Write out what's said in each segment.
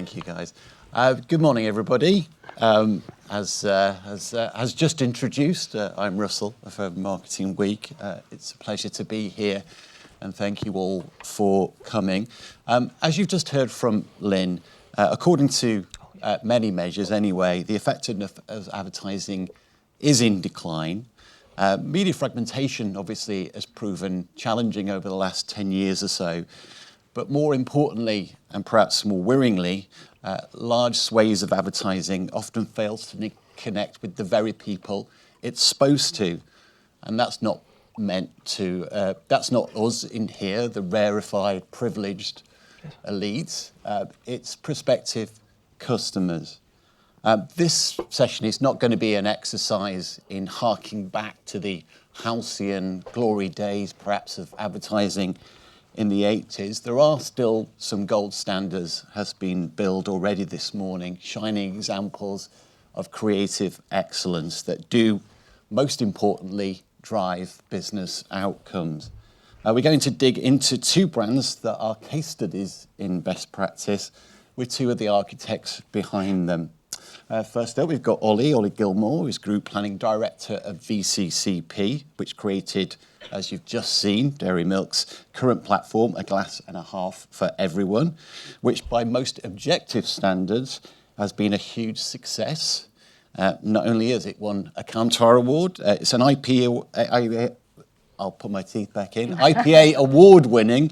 Thank you, guys. Good morning, everybody. As just introduced, I'm Russell for Marketing Week. It's a pleasure to be here, and thank you all for coming. As you've just heard from Lynne, according to many measures anyway, the effectiveness of advertising is in decline. Media fragmentation obviously has proven challenging over the last 10 years or so, but more importantly, and perhaps more worryingly, large swathes of advertising often fails to connect with the very people it's supposed to. And that's not meant to, that's not us in here, the rarefied, privileged elites. It's prospective customers. This session is not going to be an exercise in harking back to the halcyon glory days, perhaps, of advertising in the 80s. There are still some gold standards has been built already this morning, shining examples of creative excellence that do, most importantly, drive business outcomes. We're going to dig into two brands that are case studies in best practice with two of the architects behind them. First up, we've got Ollie Gillmore, who's Group Planning Director of VCCP, which created, as you've just seen, Dairy Milk's current platform, A Glass and a Half for Everyone, which by most objective standards has been a huge success. Not only has it won a Kantar award, it's an IPA, I'll put my teeth back in, IPA award-winning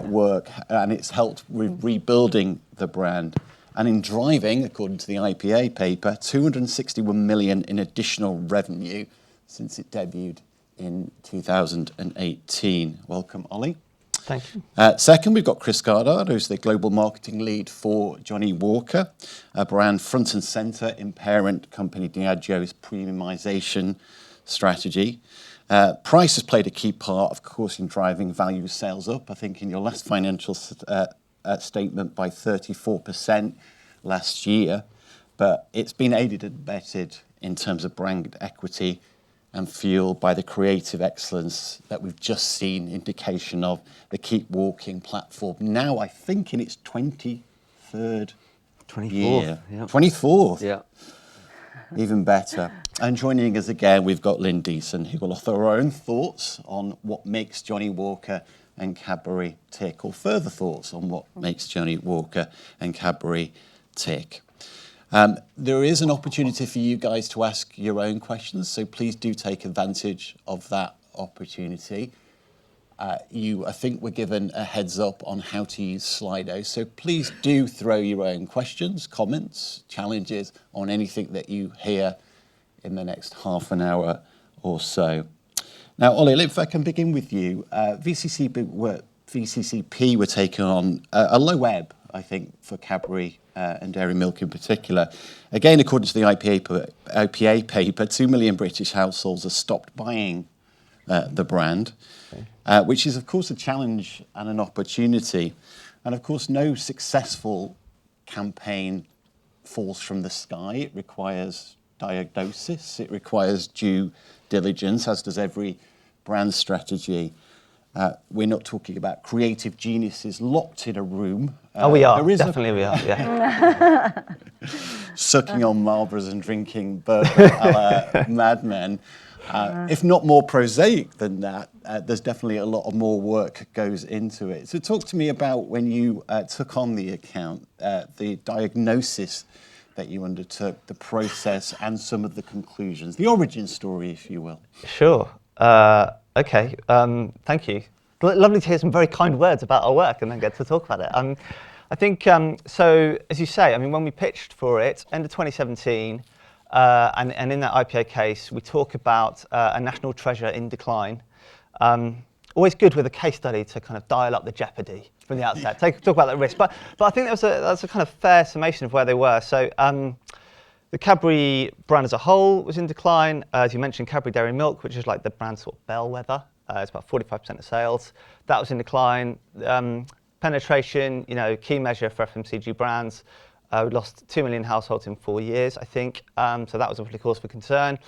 work, and it's helped with rebuilding the brand. And in driving, according to the IPA paper, 261 million in additional revenue since it debuted in 2018. Welcome, Ollie. Thank you. Second, we've got Chris Goddard, who's the global marketing lead for Johnnie Walker, a brand front and centre in parent company Diageo's premiumisation strategy. Price has played a key part, of course, in driving value sales up. I think in your last financial statement by 34% last year, but it's been aided and abetted in terms of brand equity and fueled by the creative excellence that we've just seen indication of the Keep Walking platform. Now, I think in its 23rd year. Yeah. 24th. Yeah. Even better. And joining us again, we've got Lynne Deason, who will offer her own thoughts on what makes Johnnie Walker and Cadbury tick, or further thoughts on what makes Johnnie Walker and Cadbury tick. There is an opportunity for you guys to ask your own questions, so please do take advantage of that opportunity. I think we're given a heads up on how to use Slido, so please do throw your own questions, comments, challenges on anything that you hear in the next half an hour or so. Now, Ollie, if I can begin with you, VCCP were taking on a low ebb, I think, for Cadbury and Dairy Milk in particular. Again, according to the IPA paper, 2 million British households have stopped buying the brand, which is, of course, a challenge and an opportunity. And, of course, no successful campaign falls from the sky. It requires diagnosis. It requires due diligence, as does every brand strategy. We're not talking about creative geniuses locked in a room. We are. Definitely we are, yeah. Sucking on Marlboros and drinking bourbon a la Mad Men. If not more prosaic than that, there's definitely a lot of more work goes into it. So talk to me about when you took on the account, the diagnosis that you undertook, the process, and some of the conclusions, the origin story, if you will. Sure. Okay. Thank you. Lovely to hear some very kind words about our work and then get to talk about it. I think, so as you say, I mean, when we pitched for it, end of 2017, and in that IPA case, we talk about a national treasure in decline. Always good with a case study to kind of dial up the jeopardy from the outset. Talk about that risk, but I think that's a kind of fair summation of where they were. So the Cadbury brand as a whole was in decline. As you mentioned, Cadbury Dairy Milk, which is like the brand sort of bellwether, it's about 45% of sales. That was in decline. Penetration, key measure for FMCG brands. We lost 2 million households in 4 years, I think. So that was obviously cause for concern.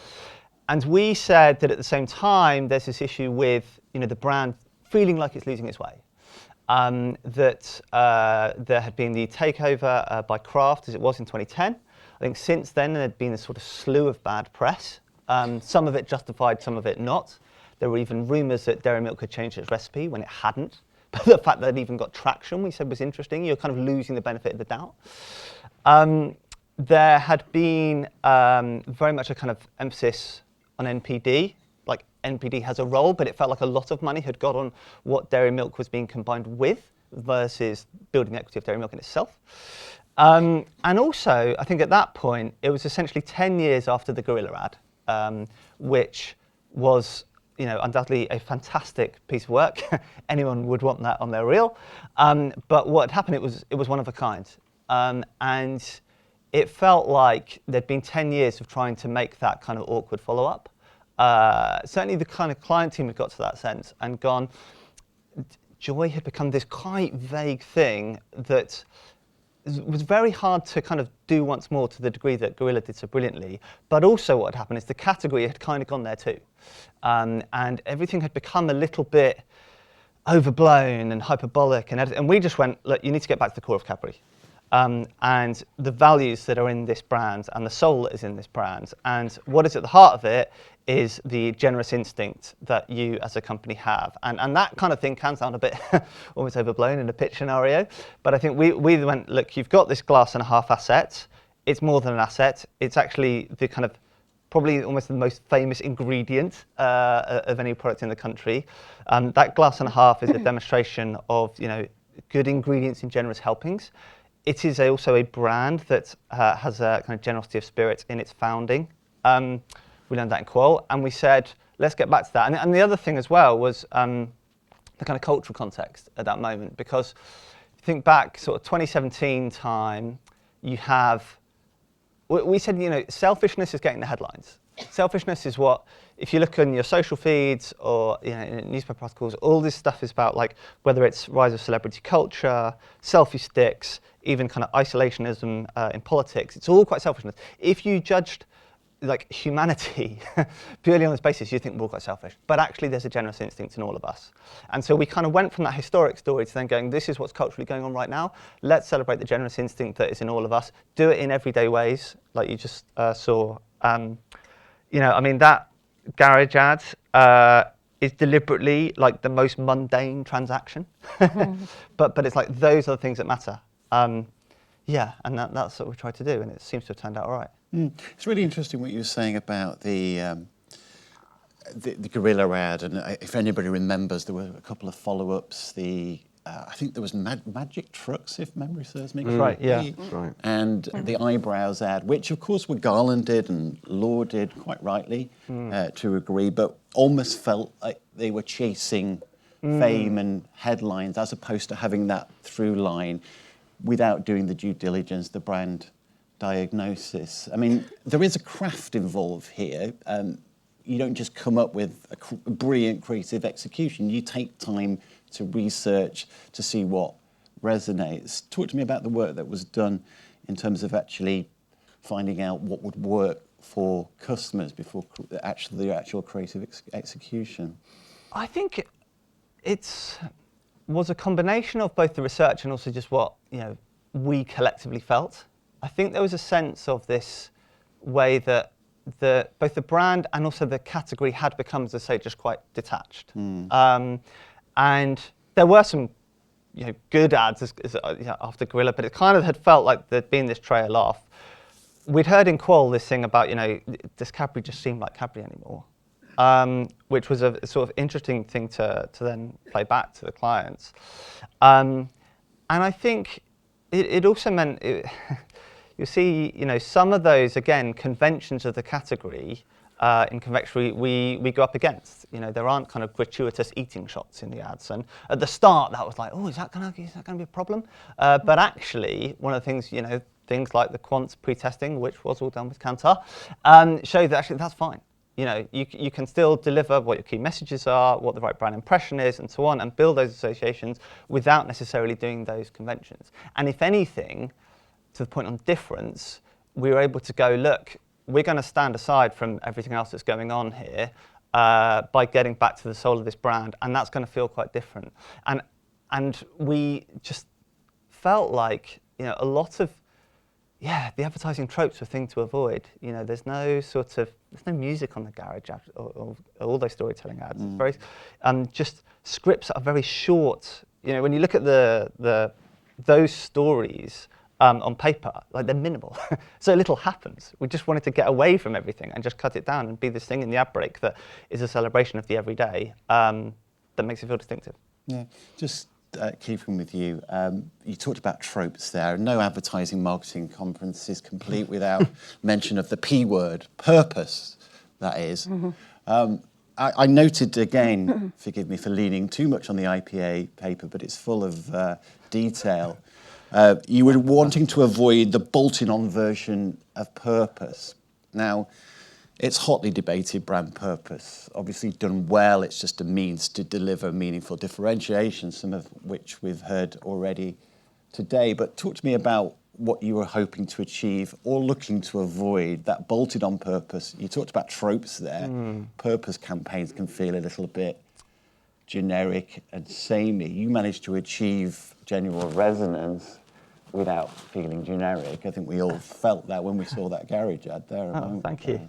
And we said that at the same time, there's this issue with the brand feeling like it's losing its way. that there had been the takeover by Kraft, as it was in 2010. I think since then there had been a sort of slew of bad press. Some of it justified, some of it not. There were even rumours that dairy milk had changed its recipe when it hadn't. But the fact that it even got traction, we said, was interesting. You're kind of losing the benefit of the doubt. There had been very much a kind of emphasis on NPD. Like NPD has a role, but it felt like a lot of money had got on what dairy milk was being combined with versus building equity of dairy milk in itself. And also, I think at that point, it was essentially 10 years after the Gorilla ad, which was undoubtedly a fantastic piece of work. Anyone would want that on their reel. But what had happened, it was one of a kind. And it felt like there'd been 10 years of trying to make that kind of awkward follow-up. Certainly the kind of client team had got to that sense and gone, joy had become this quite vague thing that was very hard to kind of do once more to the degree that Gorilla did so brilliantly. But also what had happened is the category had kind of gone there too. And everything had become a little bit overblown and hyperbolic. And we just went, look, you need to get back to the core of Cadbury. And the values that are in this brand and the soul that is in this brand. And what is at the heart of it is the generous instinct that you as a company have. And that kind of thing can sound a bit almost overblown in a pitch scenario. But I think we went, look, you've got this glass and a half asset. It's more than an asset. It's actually the kind of probably almost the most famous ingredient of any product in the country. That glass and a half is a demonstration of good ingredients in generous helpings. It is also a brand that has a kind of generosity of spirit in its founding. We learned that in Qual, and we said, let's get back to that. And the other thing as well was the kind of cultural context at that moment, because if you think back sort of 2017 time, you have, we said, selfishness is getting the headlines. Selfishness is what, if you look on your social feeds or in newspaper articles, all this stuff is about, like, whether it's rise of celebrity culture, selfie sticks, even kind of isolationism in politics. It's all quite selfishness. If you judged like humanity purely on this basis, you think we're all quite selfish. But actually, there's a generous instinct in all of us. And so we kind of went from that historic story to then going, this is what's culturally going on right now. Let's celebrate the generous instinct that is in all of us. Do it in everyday ways, like you just saw. That garage ad is deliberately like the most mundane transaction. but it's like those are the things that matter. And that's what we tried to do, and it seems to have turned out all right. It's really interesting what you were saying about the Gorilla ad, and if anybody remembers, there were a couple of follow-ups. I think there was Magic Trucks, if memory serves me. That's right, yeah. That's right. And the eyebrows ad, which of course were garlanded and lauded, quite rightly, to agree, but almost felt like they were chasing fame and headlines as opposed to having that through line without doing the due diligence, the brand diagnosis. I mean, there is a craft involved here. You don't just come up with a brilliant creative execution. You take time to research to see what resonates. Talk to me about the work that was done in terms of actually finding out what would work for customers before the actual creative execution. I think it was a combination of both the research and also just what we collectively felt. I think there was a sense of this way that both the brand and also the category had become, as I say, just quite detached. And there were some good ads after Gorilla, but it kind of had felt like there'd been this trail off. We'd heard in Qual this thing about, does Cadbury just seem like Cadbury anymore? Which was a sort of interesting thing to then play back to the clients. And I think it also meant, you see, some of those, again, conventions of the category in confectionery we go up against. There aren't kind of gratuitous eating shots in the ads. And at the start, that was like, oh, is that going to be a problem? But actually, one of the things, things like the quants pre-testing, which was all done with Kantar, showed that actually that's fine. You can still deliver what your key messages are, what the right brand impression is, and so on, and build those associations without necessarily doing those conventions. And if anything, to the point on difference, we were able to go, look, we're going to stand aside from everything else that's going on here by getting back to the soul of this brand, and that's going to feel quite different. And And we just felt like, a lot of, the advertising tropes were a thing to avoid. There's no music on the garage ads or all those storytelling ads. It's very, just scripts that are very short. When you look at those stories on paper, like they're minimal. So little happens. We just wanted to get away from everything and just cut it down and be this thing in the ad break that is a celebration of the everyday that makes it feel distinctive. Yeah, just keeping with you, you talked about tropes there. No advertising marketing conference is complete without mention of the P word, purpose, that is. Mm-hmm. I noted again, forgive me for leaning too much on the IPA paper, but it's full of detail. You were wanting to avoid the bolted-on version of purpose. Now, it's hotly debated, brand purpose. Obviously done well, it's just a means to deliver meaningful differentiation, some of which we've heard already today. But talk to me about what you were hoping to achieve or looking to avoid, that bolted-on purpose. You talked about tropes there. Purpose campaigns can feel a little bit generic and samey. You managed to achieve genuine resonance without feeling generic. I think we all felt that when we saw that garage ad there. Thank you.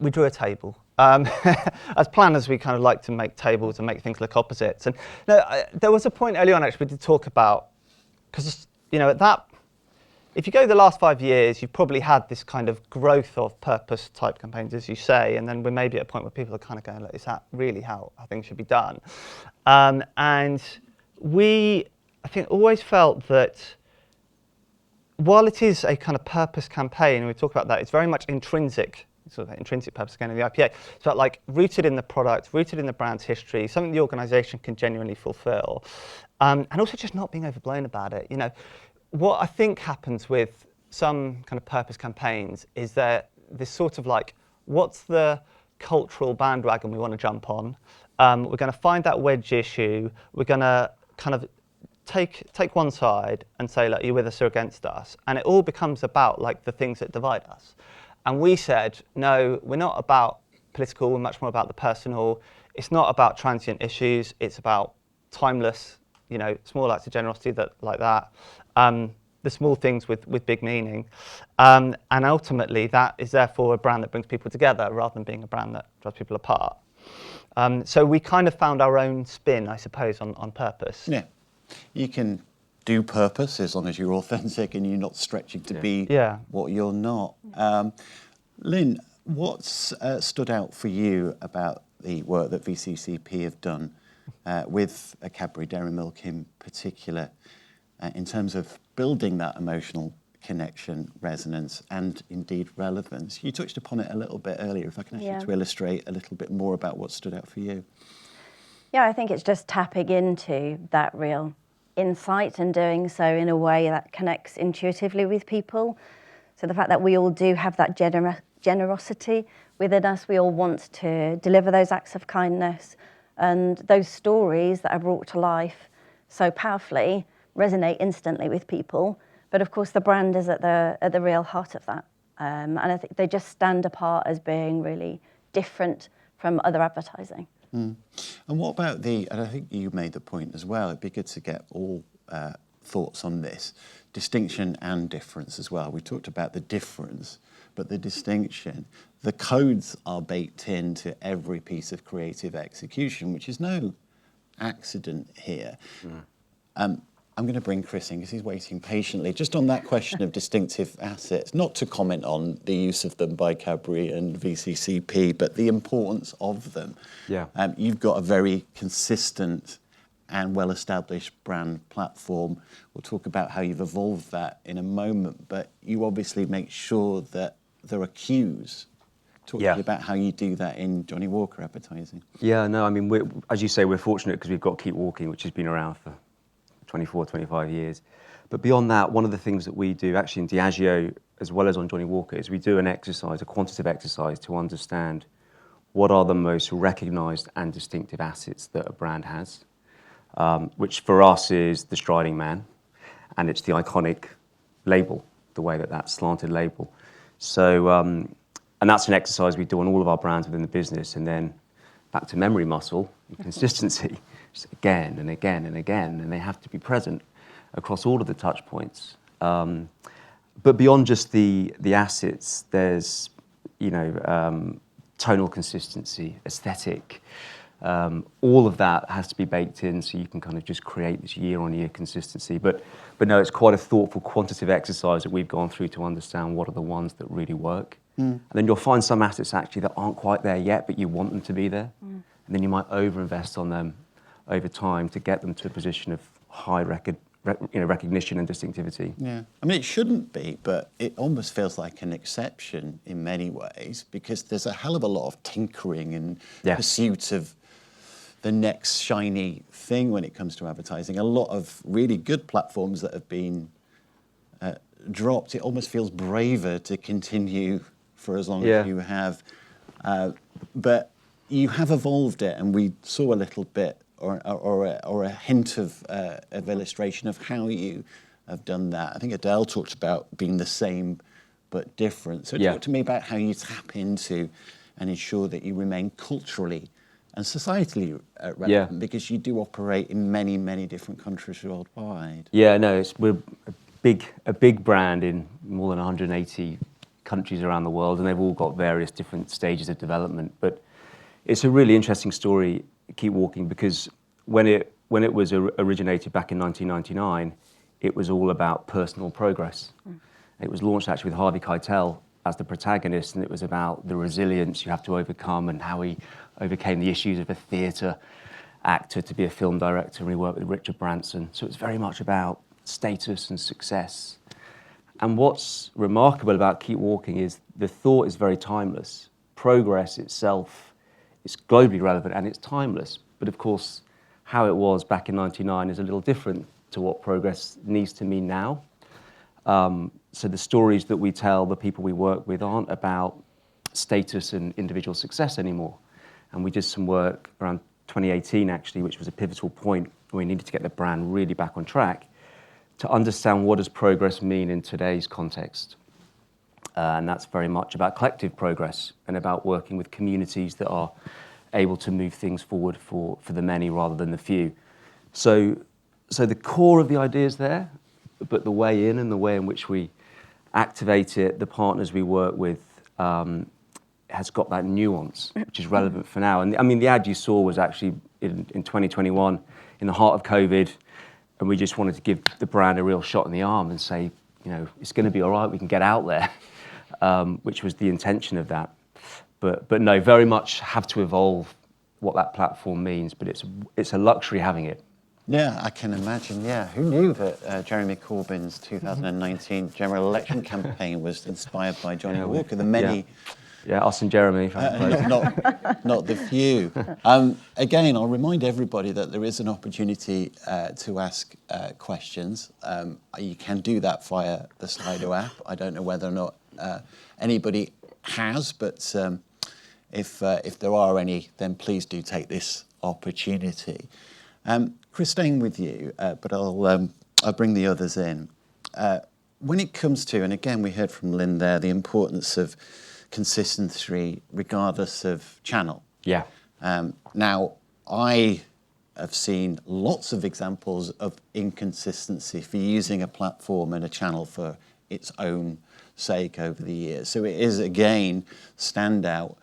We drew a table. As planners, we kind of like to make tables and make things look opposites. And there was a point early on, actually, we did talk about, because, if you go the last 5 years, you've probably had this kind of growth of purpose type campaigns, as you say, and then we're maybe at a point where people are kind of going, is that really how things should be done? And we, I think, always felt that while it is a kind of purpose campaign, and we talk about that, it's very much intrinsic, sort of intrinsic purpose again in the IPA. It's about like rooted in the product, rooted in the brand's history, something the organisation can genuinely fulfil, and also just not being overblown about it. What I think happens with some kind of purpose campaigns is that this sort of like, what's the cultural bandwagon we want to jump on? We're going to find that wedge issue. We're going to kind of take one side and say, like, are you with us or against us? And it all becomes about like the things that divide us. And we said, no, we're not about political. We're much more about the personal. It's not about transient issues. It's about timeless, small acts of generosity like that. The small things with big meaning. And ultimately, that is therefore a brand that brings people together rather than being a brand that drives people apart. So we kind of found our own spin, I suppose, on purpose. Yeah. You can do purpose as long as you're authentic and you're not stretching to be what you're not. Lynne, what's stood out for you about the work that VCCP have done with Cadbury Dairy Milk in particular, in terms of building that emotional connection, resonance, and indeed relevance? You touched upon it a little bit earlier. If I can ask you to illustrate a little bit more about what stood out for you. Yeah, I think it's just tapping into that real insight and doing so in a way that connects intuitively with people. So the fact that we all do have that generosity within us, we all want to deliver those acts of kindness, and those stories that are brought to life so powerfully resonate instantly with people. But of course, the brand is at the real heart of that. And I think they just stand apart as being really different from other advertising. And what about and I think you made the point as well, it'd be good to get all thoughts on this, distinction and difference as well. We talked about the difference, but the distinction, the codes are baked into every piece of creative execution, which is no accident here. I'm going to bring Chris in because he's waiting patiently. Just on that question of distinctive assets, not to comment on the use of them by Cadbury and VCCP, but the importance of them. Yeah. You've got a very consistent and well-established brand platform. We'll talk about how you've evolved that in a moment, but you obviously make sure that there are cues. Talk to me about how you do that in Johnnie Walker advertising. Yeah, no, I mean, as you say, we're fortunate because we've got Keep Walking, which has been around for 24, 25 years. But beyond that, one of the things that we do actually in Diageo, as well as on Johnnie Walker, is we do an exercise, a quantitative exercise to understand what are the most recognised and distinctive assets that a brand has, which for us is the striding man, and it's the iconic label, the way that slanted label. So, and that's an exercise we do on all of our brands within the business. And then back to memory muscle, and consistency, just again and again and again, and they have to be present across all of the touch points. But beyond just the assets, there's tonal consistency, aesthetic. All of that has to be baked in, so you can kind of just create this year-on-year consistency. But no, it's quite a thoughtful, quantitative exercise that we've gone through to understand what are the ones that really work. And then you'll find some assets actually that aren't quite there yet, but you want them to be there. And then you might over-invest on them over time to get them to a position of high recognition and distinctivity. Yeah, I mean, it shouldn't be, but it almost feels like an exception in many ways, because there's a hell of a lot of tinkering and pursuit of the next shiny thing when it comes to advertising. A lot of really good platforms that have been dropped. It almost feels braver to continue for as long as you have. But you have evolved it, and we saw a little bit or a hint of illustration of how you have done that. I think Adele talked about being the same but different. So talk to me about how you tap into and ensure that you remain culturally and societally relevant, because you do operate in many, many different countries worldwide. Yeah, no, we're a big brand in more than 180 countries around the world, and they've all got various different stages of development. But it's a really interesting story, Keep Walking, because when it was originated back in 1999, it was all about personal progress. It was launched actually with Harvey Keitel as the protagonist, and it was about the resilience you have to overcome and how he overcame the issues of a theatre actor to be a film director, and he worked with Richard Branson. So it's very much about status and success. And what's remarkable about Keep Walking is the thought is very timeless. Progress itself is globally relevant and it's timeless. But of course, how it was back in 99 is a little different to what progress needs to mean now. So the stories that we tell, the people we work with, aren't about status and individual success anymore. And we did some work around 2018, actually, which was a pivotal point where we needed to get the brand really back on track to understand what does progress mean in today's context. And that's very much about collective progress and about working with communities that are able to move things forward for the many rather than the few. So the core of the idea is there, but the way in and the way in which we activate it, the partners we work with, has got that nuance, which is relevant for now. And I mean, the ad you saw was actually in 2021, in the heart of COVID, and we just wanted to give the brand a real shot in the arm and say, it's going to be all right, we can get out there, which was the intention of that. But no, very much have to evolve what that platform means, but it's a luxury having it. Yeah, I can imagine, yeah. Who knew that Jeremy Corbyn's 2019 general election campaign was inspired by Johnnie Walker? The many... Yeah, us and Jeremy. Not the few. Again, I'll remind everybody that there is an opportunity to ask questions. You can do that via the Slido app. I don't know whether or not anybody has, but if there are any, then please do take this opportunity. Chris, staying with you, but I'll bring the others in. When it comes to, and again we heard from Lynne there, the importance of consistency regardless of channel. Yeah. Now, I have seen lots of examples of inconsistency for using a platform and a channel for its own sake over the years. So it is, again, standout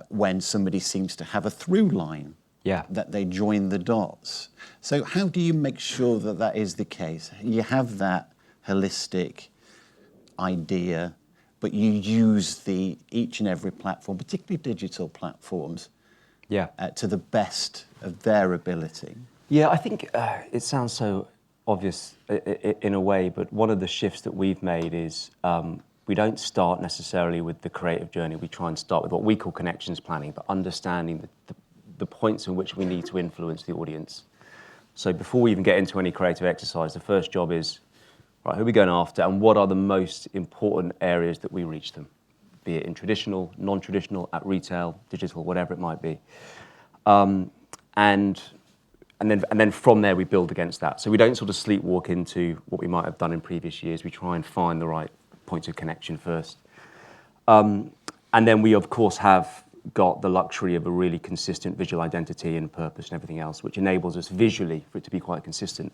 when somebody seems to have a through line. Yeah. That they join the dots. So how do you make sure that that is the case? You have that holistic idea, but you use each and every platform, particularly digital platforms, to the best of their ability. Yeah, I think it sounds so obvious in a way, but one of the shifts that we've made is we don't start necessarily with the creative journey. We try and start with what we call connections planning, but understanding the points in which we need to influence the audience. So before we even get into any creative exercise, the first job is, right, who are we going after and what are the most important areas that we reach them, be it in traditional, non-traditional, at retail, digital, whatever it might be. And then from there we build against that. So we don't sort of sleepwalk into what we might have done in previous years. We try and find the right points of connection first. And then we of course have got the luxury of a really consistent visual identity and purpose and everything else, which enables us visually for it to be quite consistent.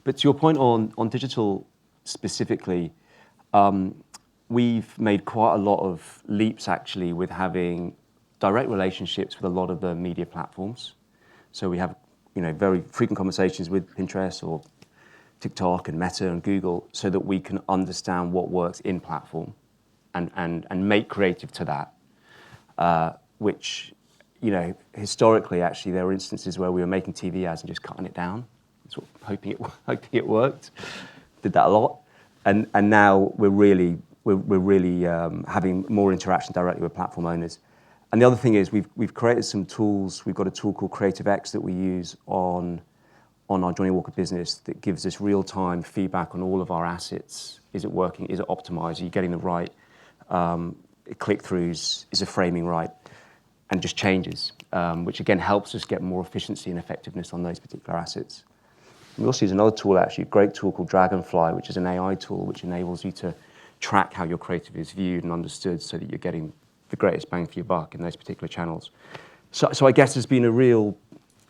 But to your point on digital specifically, we've made quite a lot of leaps actually with having direct relationships with a lot of the media platforms. So we have, very frequent conversations with Pinterest or TikTok and Meta and Google so that we can understand what works in platform and make creative to that, which, historically actually there were instances where we were making TV ads and just cutting it down, sort of hoping it worked. Did that a lot. And now we're really having more interaction directly with platform owners. And the other thing is we've created some tools. We've got a tool called Creative X that we use on our Johnnie Walker business that gives us real-time feedback on all of our assets. Is it working? Is it optimized? Are you getting the right click-throughs? Is the framing right? And just changes, which again helps us get more efficiency and effectiveness on those particular assets. We also use another tool, actually, a great tool called Dragonfly, which is an AI tool which enables you to track how your creative is viewed and understood so that you're getting the greatest bang for your buck in those particular channels. So I guess there's been a real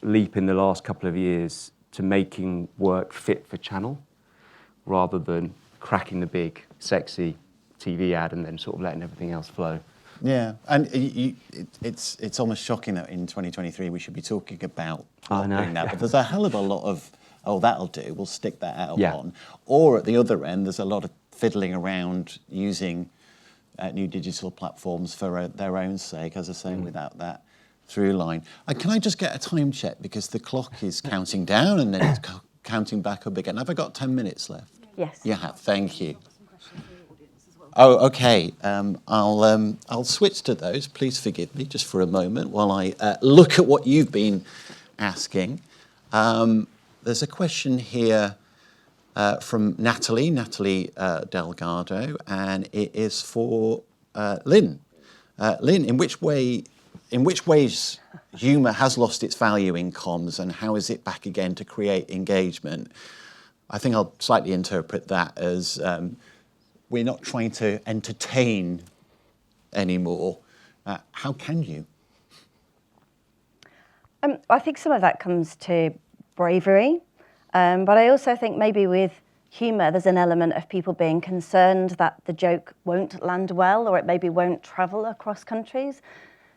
leap in the last couple of years to making work fit for channel rather than cracking the big, sexy TV ad and then sort of letting everything else flow. Yeah, and it's almost shocking that in 2023 we should be talking about doing that, but there's a hell of a lot of, that'll do, we'll stick that out on. Or at the other end, there's a lot of fiddling around using new digital platforms for their own sake, as I say, without that through line. Can I just get a time check, because the clock is counting down and then it's counting back up again. Have I got 10 minutes left? Yes. You have, thank you. Oh, okay. I'll switch to those. Please forgive me just for a moment while I look at what you've been asking. There's a question here from Natalie Delgado, and it is for Lynne. Lynne, in which ways humour has lost its value in comms, and how is it back again to create engagement? I think I'll slightly interpret that as we're not trying to entertain anymore. How can you? I think some of that comes to bravery, but I also think maybe with humour there's an element of people being concerned that the joke won't land well or it maybe won't travel across countries.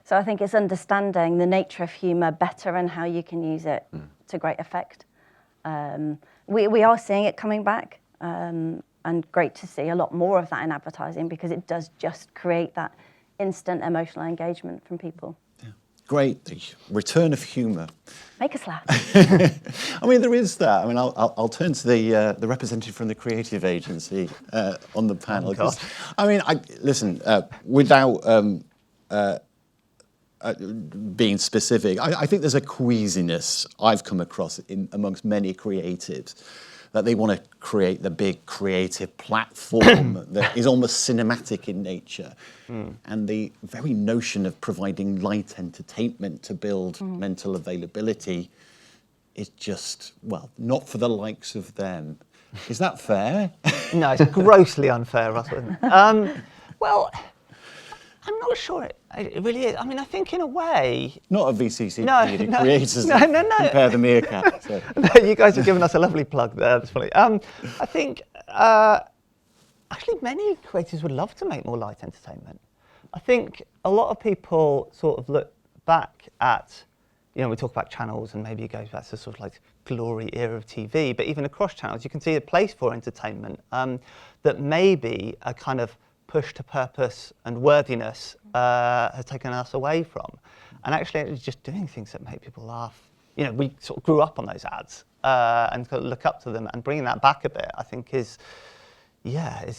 So I think it's understanding the nature of humour better and how you can use it to great effect. We are seeing it coming back, and great to see a lot more of that in advertising, because it does just create that instant emotional engagement from people. Yeah. Great, the return of humour. Make us laugh. I mean, there is that. I mean, I'll turn to the representative from the creative agency on the panel. I mean, listen, without being specific, I think there's a queasiness I've come across amongst many creatives, that they want to create the big creative platform that is almost cinematic in nature. And the very notion of providing light entertainment to build mental availability is just, well, not for the likes of them. Is that fair? No, it's grossly unfair, Russell. Well, I'm not sure it really is. I mean, I think in a way... Not a VCCP, the creators no. compare the meerkat. So. No, you guys have given us a lovely plug there. That's funny. I think actually many creators would love to make more light entertainment. I think a lot of people sort of look back at, we talk about channels and maybe it goes back to sort of like glory era of TV, but even across channels, you can see a place for entertainment that maybe a kind of push to purpose and worthiness has taken us away from. And actually it's just doing things that make people laugh. We sort of grew up on those ads and kind of look up to them, and bringing that back a bit, I think is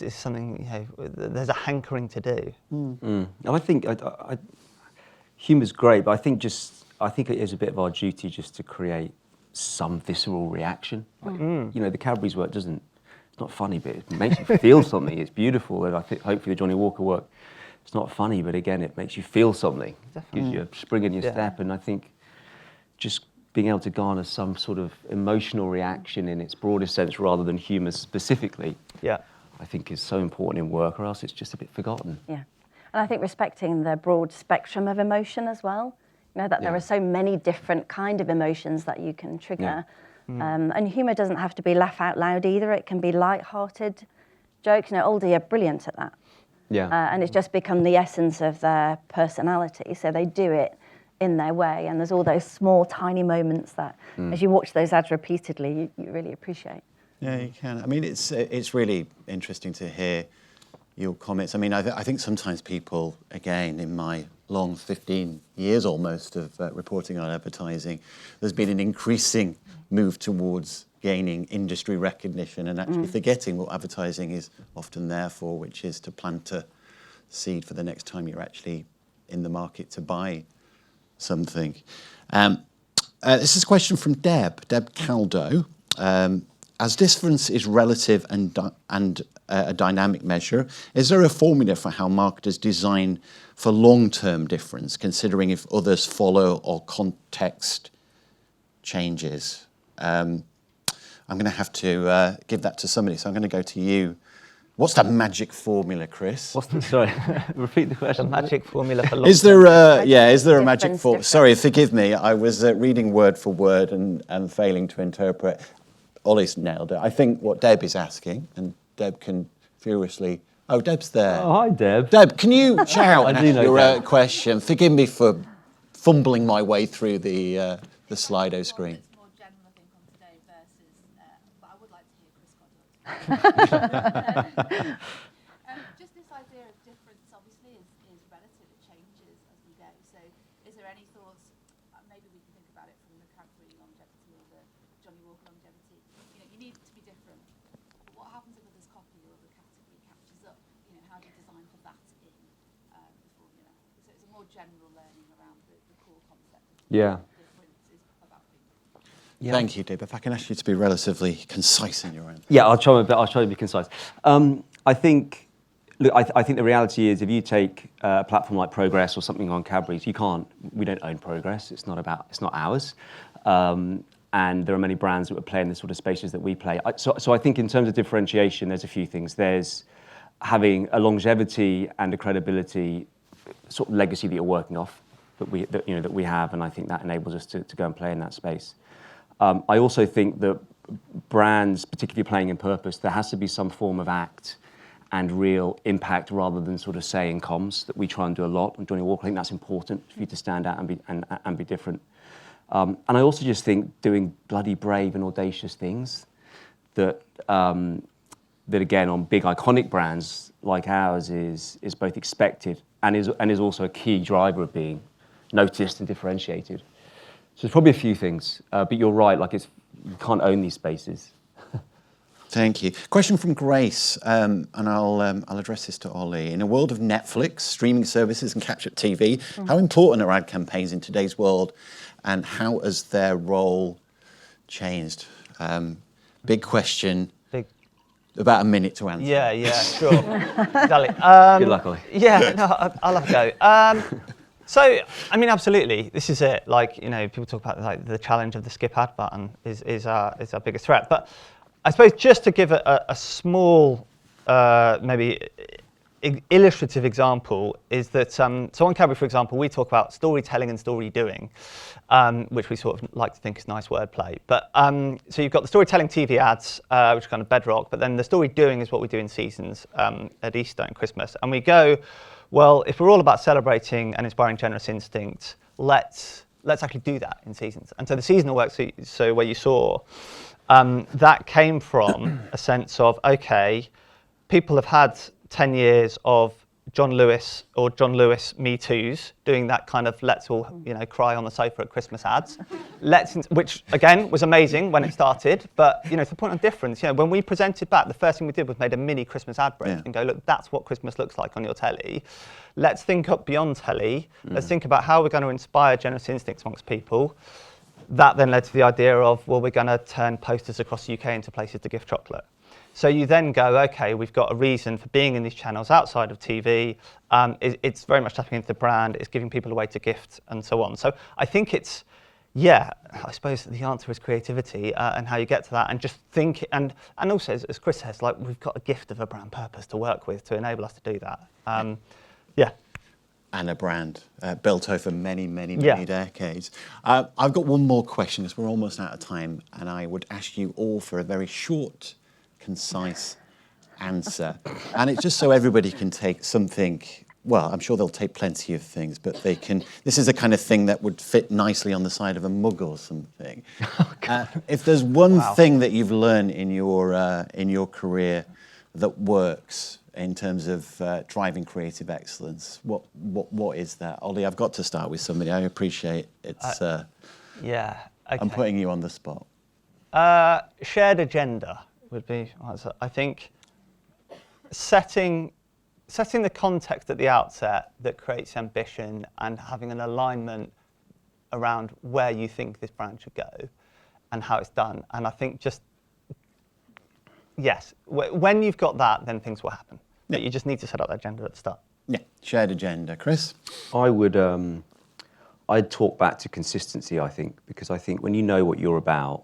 something, there's a hankering to do. And I think humour's great, but I think it is a bit of our duty just to create some visceral reaction. Like, the Cadbury's work it's not funny, but it makes you feel something. It's beautiful, and I think hopefully the Johnnie Walker work, it's not funny, but again, it makes you feel something. Gives you a spring in your step, and I think just being able to garner some sort of emotional reaction in its broadest sense rather than humour specifically, I think is so important in work, or else it's just a bit forgotten. Yeah. And I think respecting the broad spectrum of emotion as well. You know, that there are so many different kind of emotions that you can trigger. And humour doesn't have to be laugh out loud either. It can be light-hearted jokes. You know, Aldi are brilliant at that. And it's just become the essence of their personality. So they do it in their way. And there's all those small, tiny moments that, as you watch those ads repeatedly, you really appreciate. Yeah, you can. I mean, it's really interesting to hear your comments. I mean, I think sometimes people, again, in my long 15 years almost of reporting on advertising, there's been an increasing move towards gaining industry recognition and actually forgetting what advertising is often there for, which is to plant a seed for the next time you're actually in the market to buy something. This is a question from Deb Caldo. As difference is relative and a dynamic measure, is there a formula for how marketers design for long-term difference, considering if others follow or context changes? I'm going to have to give that to somebody, so I'm going to go to you. What's that magic formula, Chris? Sorry, repeat the question. The magic formula for long-term. Is there a magic formula? Difference. Sorry, forgive me. I was reading word for word and failing to interpret. Ollie's nailed it. I think what Deb is asking, and Deb can furiously... Oh, Deb's there. Oh, hi, Deb. Deb, can you shout I and do ask know your Deb. question? Forgive me for fumbling my way through the Slido screen. It's more general, I think, on today versus, but I would like to hear Chris Goddard. Just this idea of difference, obviously, is relative. It changes as we go. So, is there any thoughts? Maybe we can think about it from the Cadbury longevity or the Johnnie Walker longevity. You know, you need to be different. But what happens if others copy or the category catches up? You know, how do you design for that in the formula? So it's a more general learning around the core concept. Yeah. Difference is about being Thank you, Deb. If I can ask you to be relatively concise in your answer. Yeah, I'll try to be concise. I think the reality is if you take a platform like Progress or something on Cadbury's, we don't own Progress. It's not ours. And there are many brands that would play in the sort of spaces that we play. So I think in terms of differentiation, there's a few things. There's having a longevity and a credibility sort of legacy that you're working off that we have, and I think that enables us to go and play in that space. I also think that brands, particularly playing in purpose, there has to be some form of act and real impact rather than sort of saying comms that we try and do a lot on Johnnie Walker. I think that's important for you to stand out and be different. And I also just think doing bloody brave and audacious things that again on big iconic brands like ours is both expected and is also a key driver of being noticed and differentiated. So there's probably a few things, but you're right. You can't own these spaces. Thank you. Question from Grace, and I'll address this to Ollie. In a world of Netflix, streaming services, and catch-up TV, how important are ad campaigns in today's world, and how has their role changed? Big question. About a minute to answer. Yeah, sure. Exactly. Good luck, Ollie. Yeah, no, I'll have a go. So, I mean, absolutely, this is it. People talk about the challenge of the skip ad button is our biggest threat. But I suppose just to give a small, maybe illustrative example is that, so on Cadbury, for example, we talk about storytelling and story doing, which we sort of like to think is nice wordplay. But so you've got the storytelling TV ads, which is kind of bedrock, but then the story doing is what we do in seasons at Easter and Christmas. And we go, well, if we're all about celebrating and inspiring generous instinct, let's actually do that in seasons. And so the seasonal work, so where you saw, that came from a sense of, okay, people have had 10 years of John Lewis or John Lewis Me Too's doing that kind of let's all cry on the sofa at Christmas ads, which again was amazing when it started. But to the point of difference, when we presented back, the first thing we did was made a mini Christmas ad break and go, look, that's what Christmas looks like on your telly. Let's think up beyond telly. Let's think about how we're going to inspire generous instincts amongst people. That then led to the idea of, well, we're going to turn posters across the UK into places to gift chocolate. So you then go, okay, we've got a reason for being in these channels outside of TV. It's very much tapping into the brand. It's giving people a way to gift and so on. So I think it's, I suppose the answer is creativity and how you get to that and just think. And also, as Chris says, we've got a gift of a brand purpose to work with to enable us to do that. and a brand built over many, many, Yeah. many decades. I've got one more question, because we're almost out of time, and I would ask you all for a very short, concise answer. And it's just so everybody can take something. Well, I'm sure they'll take plenty of things, but they can. This is the kind of thing that would fit nicely on the side of a mug or something. If there's one thing that you've learned in your career that works in terms of driving creative excellence, what is that? Ollie, I've got to start with somebody. I appreciate it's. Yeah. Okay. I'm putting you on the spot. Shared agenda would be, I think, setting the context at the outset that creates ambition and having an alignment around where you think this brand should go and how it's done. And I think yes, when you've got that, then things will happen. Yeah. But you just need to set up that agenda at the start. Yeah, shared agenda. Chris? I'd talk back to consistency, I think, because I think when you know what you're about,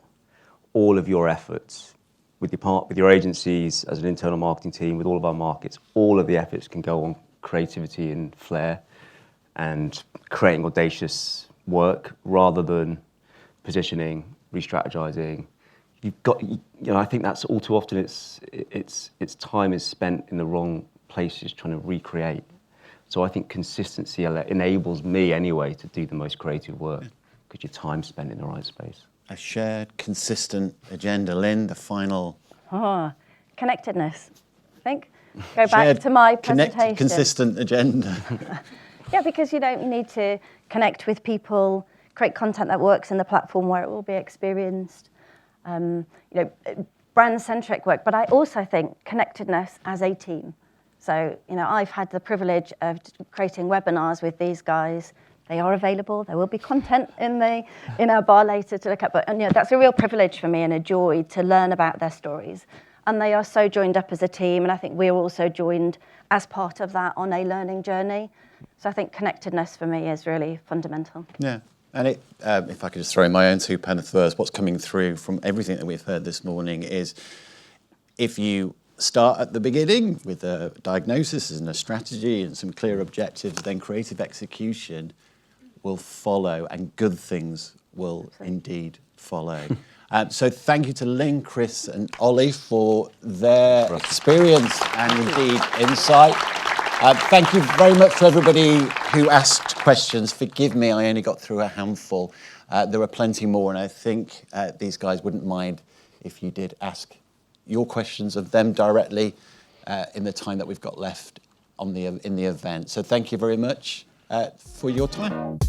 all of your efforts with your agencies, as an internal marketing team, with all of our markets, all of the efforts can go on creativity and flair and creating audacious work rather than positioning, re-strategizing. You've got, I think that's all too often it's time is spent in the wrong places trying to recreate. So I think consistency enables me anyway to do the most creative work because your time's spent in the right space. A shared, consistent agenda. Lynne, the final. Connectedness, I think. Go back to my presentation. Connected, consistent agenda. Yeah, because you need to connect with people, create content that works in the platform where it will be experienced. Brand-centric work, but I also think connectedness as a team. So, I've had the privilege of creating webinars with these guys. They are available. There will be content in our bar later to look at. But that's a real privilege for me and a joy to learn about their stories. And they are so joined up as a team. And I think we're also joined as part of that on a learning journey. So I think connectedness for me is really fundamental. Yeah. And if I could just throw in my own two pence worth, what's coming through from everything that we've heard this morning is if you start at the beginning with a diagnosis and a strategy and some clear objectives, then creative execution will follow and good things will indeed follow. So thank you to Lynne, Chris and Ollie for their experience and indeed insight. Thank you very much to everybody who asked questions. Forgive me, I only got through a handful. There are plenty more, and I think these guys wouldn't mind if you did ask your questions of them directly in the time that we've got left in the event. So thank you very much for your time.